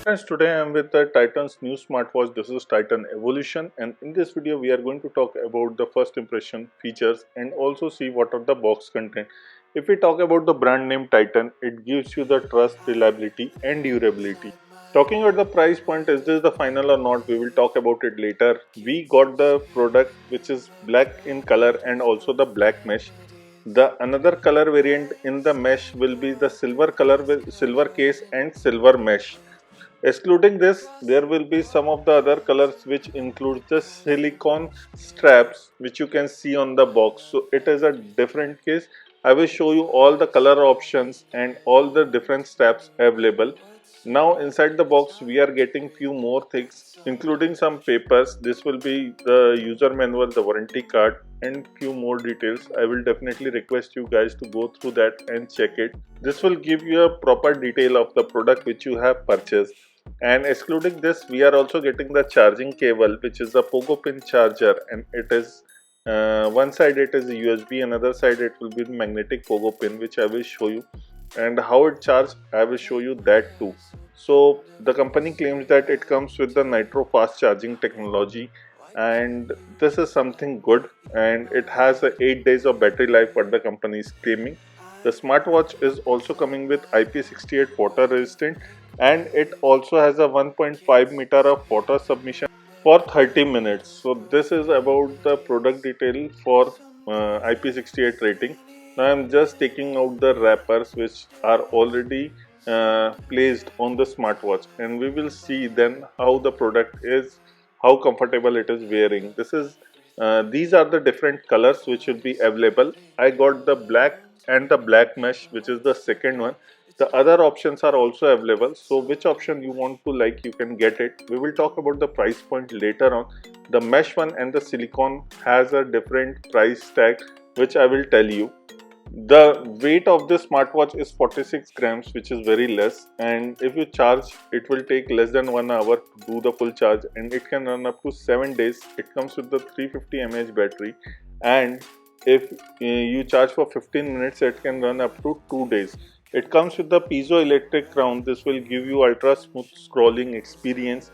Friends, today I am with the Titan's new smartwatch. This is Titan Evolution, and in this video we are going to talk about the first impression, features, and also see what are the box content. If we talk about the brand name Titan, it gives you the trust, reliability, and durability. Talking about the price point, is this the final or not? We will talk about it later. We got the product which is black in color and also the black mesh. The another color variant in the mesh will be the silver color with silver case and silver mesh. Excluding this, there will be some of the other colors which includes the silicone straps which you can see on the box. So it is a different case. I will show you all the color options and all the different straps available. Now inside the box we are getting few more things including some papers. This will be the user manual, the warranty card and few more details. I will definitely request you guys to go through that and check it. This will give you a proper detail of the product which you have purchased. And excluding this, we are also getting the charging cable, which is a pogo pin charger, and it is one side it is a USB, another side it will be magnetic pogo pin, which I will show you. And how it charges, I will show you that too. So the company claims that it comes with the nitro fast charging technology, and this is something good. And it has a 8 days of battery life, what the company is claiming. The smartwatch is also coming with IP68 water resistant, and it also has a 1.5 meter of water submission for 30 minutes. So this is about the product detail for IP68 rating. Now I'm just taking out the wrappers which are already placed on the smartwatch, and we will see then how the product is, how comfortable it is wearing. These are the different colors which will be available. I got the black and the black mesh, which is the second one. The other options are also available, so which option you want to like, you can get it. We will talk about the price point later on. The mesh one and the silicone has a different price tag, which I will tell you. The weight of this smartwatch is 46 grams, which is very less, and if you charge, it will take less than 1 hour to do the full charge, and it can run up to 7 days. It comes with the 350 mAh battery, and if you charge for 15 minutes, it can run up to 2 days. It comes with the piezoelectric crown. This will give you ultra smooth scrolling experience,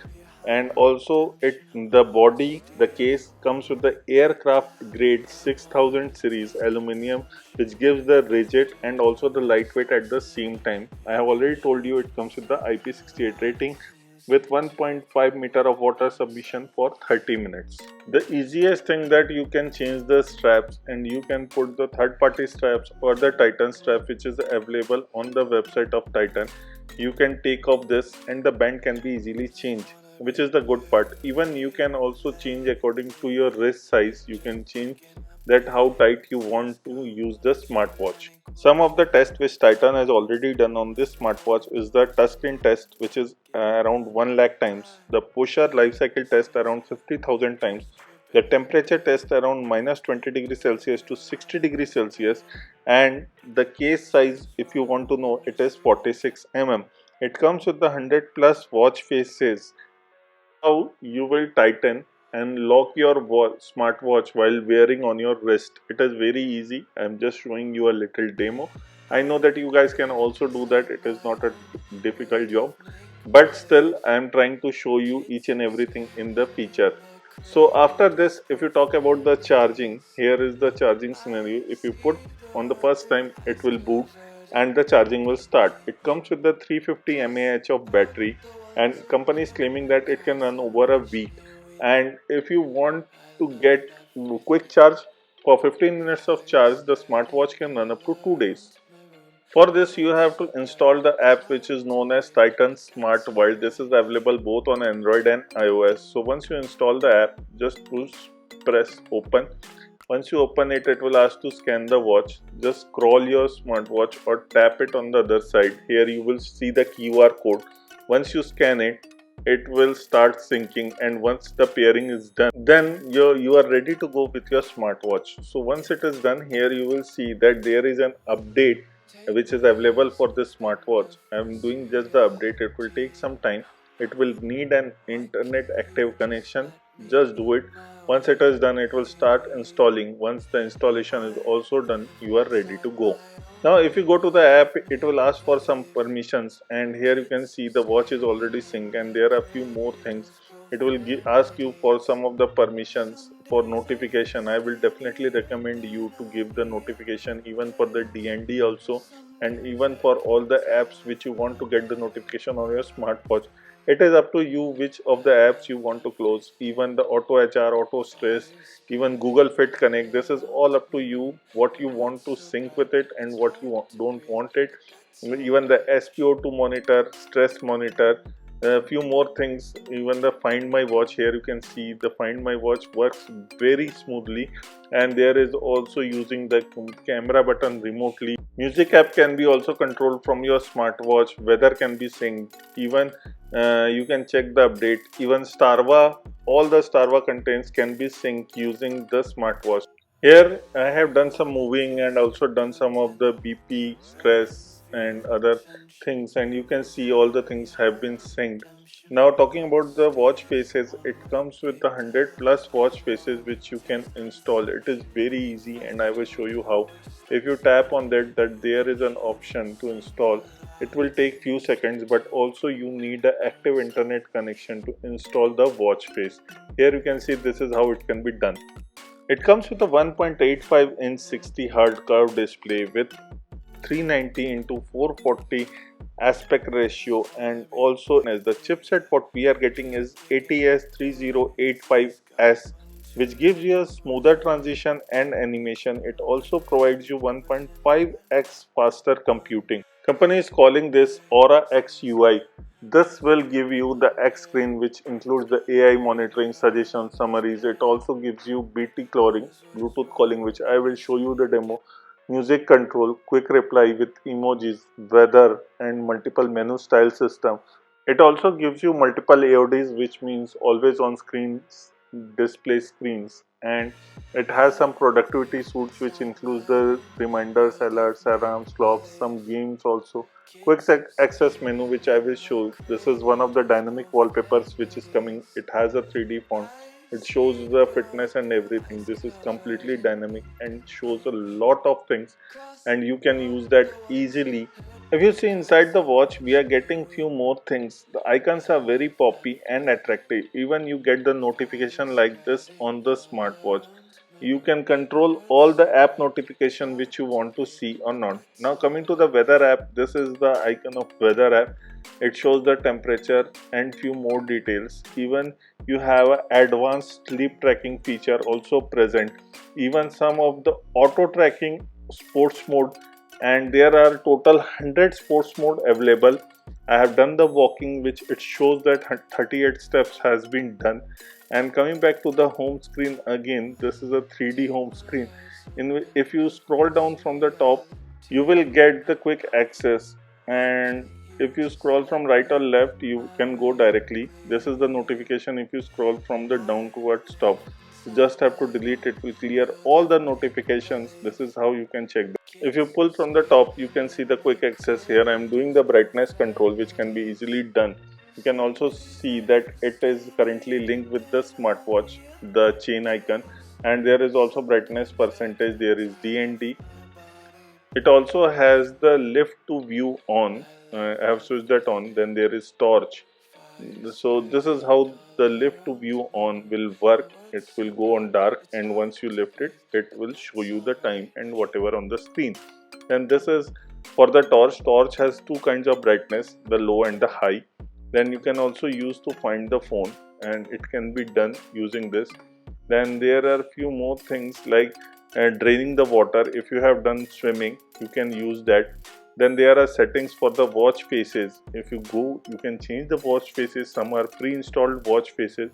and also the body, the case comes with the aircraft grade 6000 series aluminum, which gives the rigid and also the lightweight at the same time. I have already told you it comes with the IP68 rating with 1.5 meter of water submission for 30 minutes. The easiest thing that you can change the straps, and you can put the third party straps or the Titan strap which is available on the website of Titan. You can take off this and the band can be easily changed, which is the good part. Even you can also change according to your wrist size. You can change that how tight you want to use the smartwatch. Some of the tests which Titan has already done on this smartwatch is the touchscreen test, which is around 1 lakh times, the pusher life cycle test around 50,000 times, the temperature test around minus 20 degrees Celsius to 60 degrees Celsius, and the case size, if you want to know, it is 46 mm. It comes with the 100 plus watch faces. How you will tighten and lock your smartwatch while wearing on your wrist. It is very easy. I am just showing you a little demo. I know that you guys can also do that. It is not a difficult job, but still I am trying to show you each and everything in the feature. So after this, if you talk about the charging, here is the charging scenario. If you put on the first time, it will boot and the charging will start. It comes with the 350 mAh of battery, and company is claiming that it can run over a week. And if you want to get quick charge, for 15 minutes of charge, the smartwatch can run up to 2 days. For this, you have to install the app which is known as Titan Smart World. This is available both on Android and iOS. So once you install the app, just press open. Once you open it, it will ask to scan the watch. Just scroll your smartwatch or tap it on the other side. Here you will see the QR code. Once you scan it, it will start syncing, and once the pairing is done, then you are ready to go with your smartwatch. So once it is done, here you will see that there is an update which is available for this smartwatch. I am doing just the update. It will take some time. It will need an internet active connection. Just do it. Once it is done, it will start installing. Once the installation is also done, you are ready to go. Now if you go to the app, it will ask for some permissions, and here you can see the watch is already synced, and there are a few more things. It will ask you for some of the permissions for notification. I will definitely recommend you to give the notification even for the DND also, and even for all the apps which you want to get the notification on your smartwatch. It is up to you which of the apps you want to close, even the auto HR, auto stress, even Google Fit Connect. This is all up to you what you want to sync with it and what you don't want it. Even the SpO2 monitor, stress monitor, a few more things. Even the Find My Watch, here you can see the Find My Watch works very smoothly, and there is also using the camera button remotely. Music app can be also controlled from your smartwatch. Weather can be synced. Even you can check the update. Even Starva, all the Starva contents can be synced using the smartwatch. Here I have done some moving and also done some of the BP, stress and other things, and you can see all the things have been synced. Now talking about the watch faces, it comes with the 100 plus watch faces which you can install. It is very easy and I will show you how. If you tap on that there is an option to install. It will take few seconds, but also you need an active internet connection to install the watch face. Here you can see this is how it can be done. It comes with a 1.85-inch 60Hz curved display with 390 into 440 aspect ratio, and also as the chipset what we are getting is ATS3085S, which gives you a smoother transition and animation. It also provides you 1.5x faster computing. Company is calling this Aura X UI. This will give you the X screen, which includes the AI monitoring, suggestions, summaries. It also gives you BT calling, Bluetooth calling, which I will show you the demo, music control, quick reply with emojis, weather, and multiple menu style system. It also gives you multiple AODs, which means always on screens, display screens, and it has some productivity suites which includes the reminders, alerts, alarms, clocks, some games also. Quick access menu, which I will show. This is one of the dynamic wallpapers which is coming. It has a 3D font. It shows the fitness and everything. This is completely dynamic and shows a lot of things, and you can use that easily. If you see inside the watch, we are getting few more things. The icons are very poppy and attractive. Even you get the notification like this on the smartwatch. You can control all the app notification which you want to see or not. Now coming to the weather app, this is the icon of weather app. It shows the temperature and few more details. Even you have an advanced sleep tracking feature also present. Even some of the auto tracking sports mode, and there are total 100 sports mode available. I have done the walking, which it shows that 38 steps has been done. And coming back to the home screen again, this is a 3D home screen. If you scroll down from the top, you will get the quick access, and if you scroll from right or left, you can go directly. This is the notification. If you scroll from the down towards top, you just have to delete it. Will clear all the notifications. This is how you can check them. If you pull from the top, you can see the quick access. Here I am doing the brightness control, which can be easily done. You can also see that it is currently linked with the smartwatch, the chain icon, and there is also brightness percentage. There is DND. It also has the lift to view on. I have switched that on. Then there is torch. So this is how the lift to view on will work. It will go on dark, and once you lift it, it will show you the time and whatever on the screen. And this is for the torch. Torch has two kinds of brightness, the low and the high. Then you can also use to find the phone, and it can be done using this. Then there are few more things like draining the water. If you have done swimming, you can use that. Then there are settings for the watch faces. If you go, you can change the watch faces. Some are pre-installed watch faces,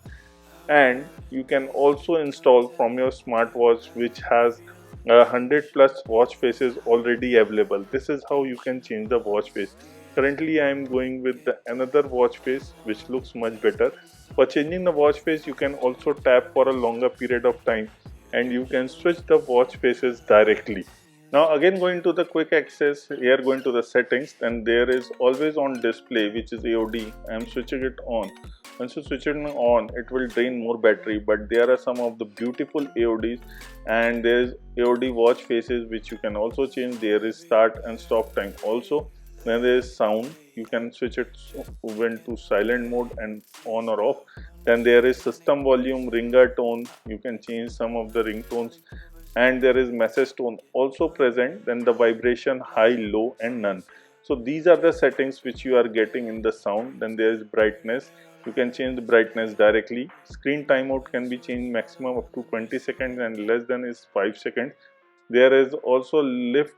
and you can also install from your smartwatch, which has 100 plus watch faces already available. This is how you can change the watch face. Currently I am going with another watch face which looks much better. For changing the watch face, you can also tap for a longer period of time, and you can switch the watch faces directly. Now again going to the quick access, here going to the settings, then there is always on display, which is AOD. I am switching it on. Once you switch it on, it will drain more battery, but there are some of the beautiful AODs, and there is AOD watch faces which you can also change. There is start and stop time also. Then there is sound, you can switch it when to silent mode and on or off. Then there is system volume, ringer tone, you can change some of the ringtones, and there is message tone also present, then the vibration high, low and none. So these are the settings which you are getting in the sound. Then there is brightness, you can change the brightness directly. Screen timeout can be changed maximum up to 20 seconds and less than is 5 seconds. There is also lift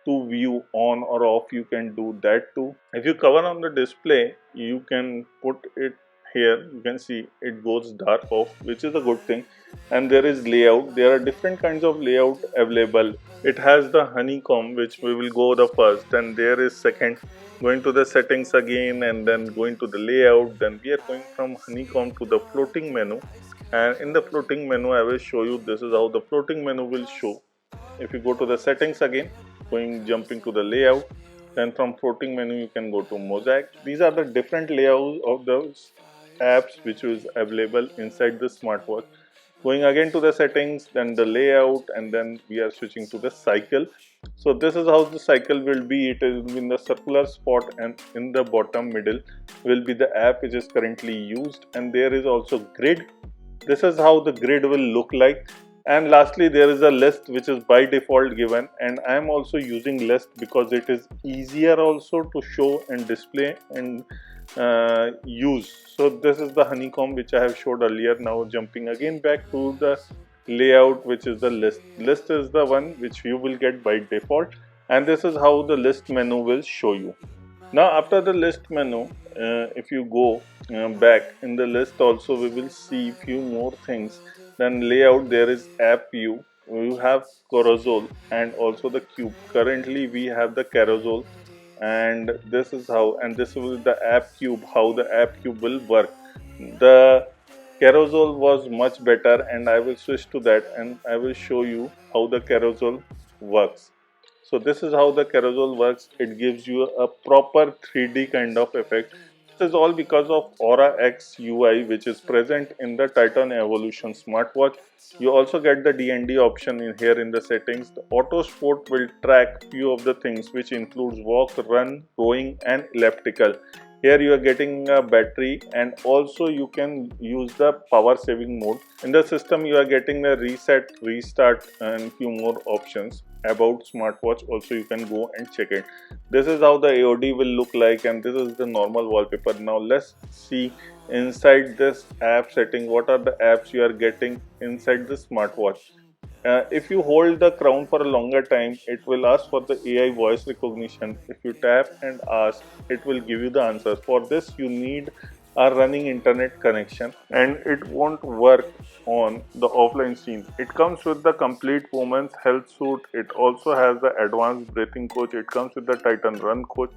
to view on or off, you can do that too. If you cover on the display, you can put it here, you can see it goes dark off, which is a good thing. And there is layout, there are different kinds of layout available. It has the honeycomb, which we will go the first, then there is second, going to the settings again, and then going to the layout. Then we are going from honeycomb to the floating menu, and in the floating menu I will show you this is how the floating menu will show. If you go to the settings again, jumping to the layout, then from floating menu you can go to mosaic. These are the different layouts of those apps which is available inside the smartwatch. Going again to the settings, then the layout, and then we are switching to the cycle. So this is how the cycle will be. It is in the circular spot, and in the bottom middle will be the app which is currently used, and there is also grid. This is how the grid will look like. And lastly, there is a list which is by default given, and I am also using list because it is easier also to show and display and use. So this is the honeycomb which I have showed earlier. Now jumping again back to the layout, which is the list. List is the one which you will get by default, and this is how the list menu will show you. Now after the list menu, if you go back in the list also, we will see few more things. Then layout, there is app view, you have carousel and also the cube. Currently we have the carousel, and this is how, and this will the app cube, how the app cube will work. The carousel was much better, and I will switch to that and I will show you how the carousel works. So this is how the carousel works. It gives you a proper 3D kind of effect. This is all because of Aura X UI, which is present in the Titan Evolution smartwatch. You also get the DND option in here in the settings. The Auto Sport will track few of the things, which includes walk, run, rowing and elliptical. Here you are getting a battery, and also you can use the power saving mode. In the system you are getting the reset, restart and few more options. About smartwatch also you can go and check it. This is how the AOD will look like, and this is the normal wallpaper. Now let's see inside this app setting what are the apps you are getting inside the smartwatch. If you hold the crown for a longer time, it will ask for the AI voice recognition. If you tap and ask, it will give you the answers. For this, you need a running internet connection, and it won't work on the offline scene. It comes with the complete women's health suit. It also has the advanced breathing coach. It comes with the Titan Run coach.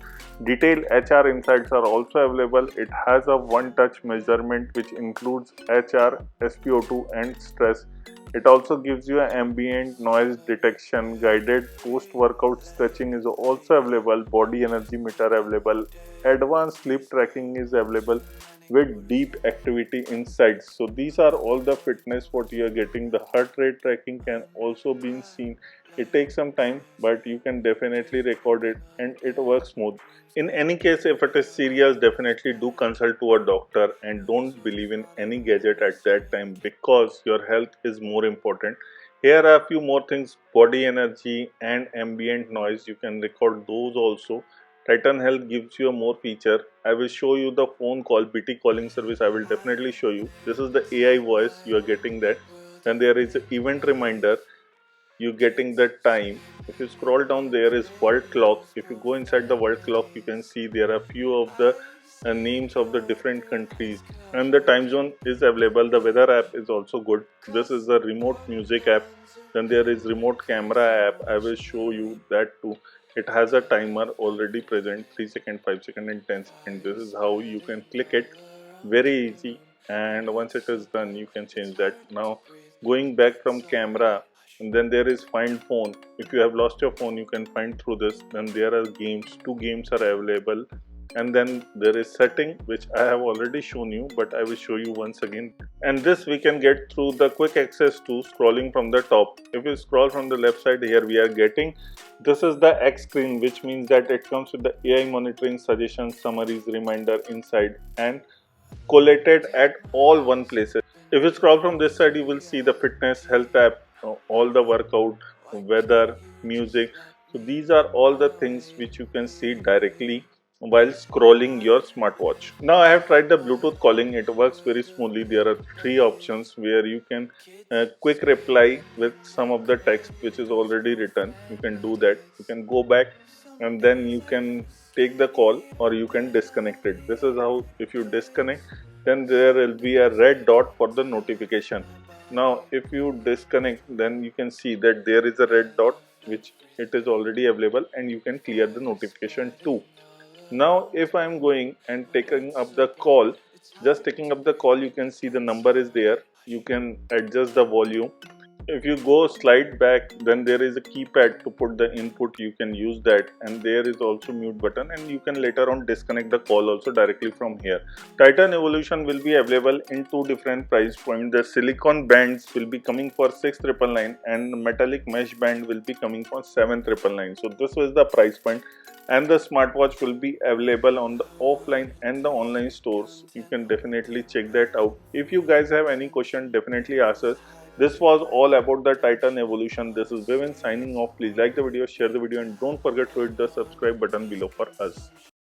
Detailed HR insights are also available. It has a one-touch measurement which includes HR, SpO2 and stress. It also gives you an ambient noise detection. Guided post-workout stretching is also available. Body energy meter available. Advanced sleep tracking is available with deep activity insights. So these are all the fitness what you are getting. The heart rate tracking can also be seen. It takes some time, but you can definitely record it, and it works smooth. In any case, if it is serious, definitely do consult to a doctor and don't believe in any gadget at that time, because your health is more important. Here are a few more things: body energy and ambient noise. You can record those also. Titan Health gives you a more feature. I will show you the phone call, BT calling service. I will definitely show you. This is the AI voice. You are getting that. Then there is an event reminder. You getting the time. If you scroll down, there is world clock. If you go inside the world clock, you can see there are few of the names of the different countries, and the time zone is available. The weather app is also good. This is the remote music app. Then there is remote camera app. I will show you that too. It has a timer already present, 3 second, 5 second and 10 second. This is how you can click it, very easy, and once it is done you can change that. Now going back from camera, And then there is find phone. If you have lost your phone, you can find through this. Then there are games, 2 games are available. And then there is setting, which I have already shown you, but I will show you once again. And this we can get through the quick access to scrolling from the top. If you scroll from the left side, here we are getting, this is the X screen, which means that it comes with the AI monitoring, suggestions, summaries, reminder inside, and collated at all one places. If you scroll from this side, you will see the fitness, health app, all the workout, weather, music. So these are all the things which you can see directly while scrolling your smartwatch. Now I have tried the Bluetooth calling. It works very smoothly. There are 3 options where you can quick reply with some of the text which is already written. You can do that. You can go back and then you can take the call, or you can disconnect it. This is how, if you disconnect, then there will be a red dot for the notification. Now if you disconnect, then you can see that there is a red dot which it is already available, and you can clear the notification too. Now if I am going and taking up the call, just taking up the call, you can see the number is there. You can adjust the volume. If you go slide back, then there is a keypad to put the input. You can use that, and there is also mute button, and you can later on disconnect the call also directly from here. Titan Evolution will be available in 2 different price points. The silicon bands will be coming for 6,999 and metallic mesh band will be coming for 7,999. So this was the price point, and the smartwatch will be available on the offline and the online stores. You can definitely check that out. If you guys have any question, definitely ask us. This was all about the Titan Evolution. This is Vivin signing off. Please like the video, share the video, and don't forget to hit the subscribe button below for us.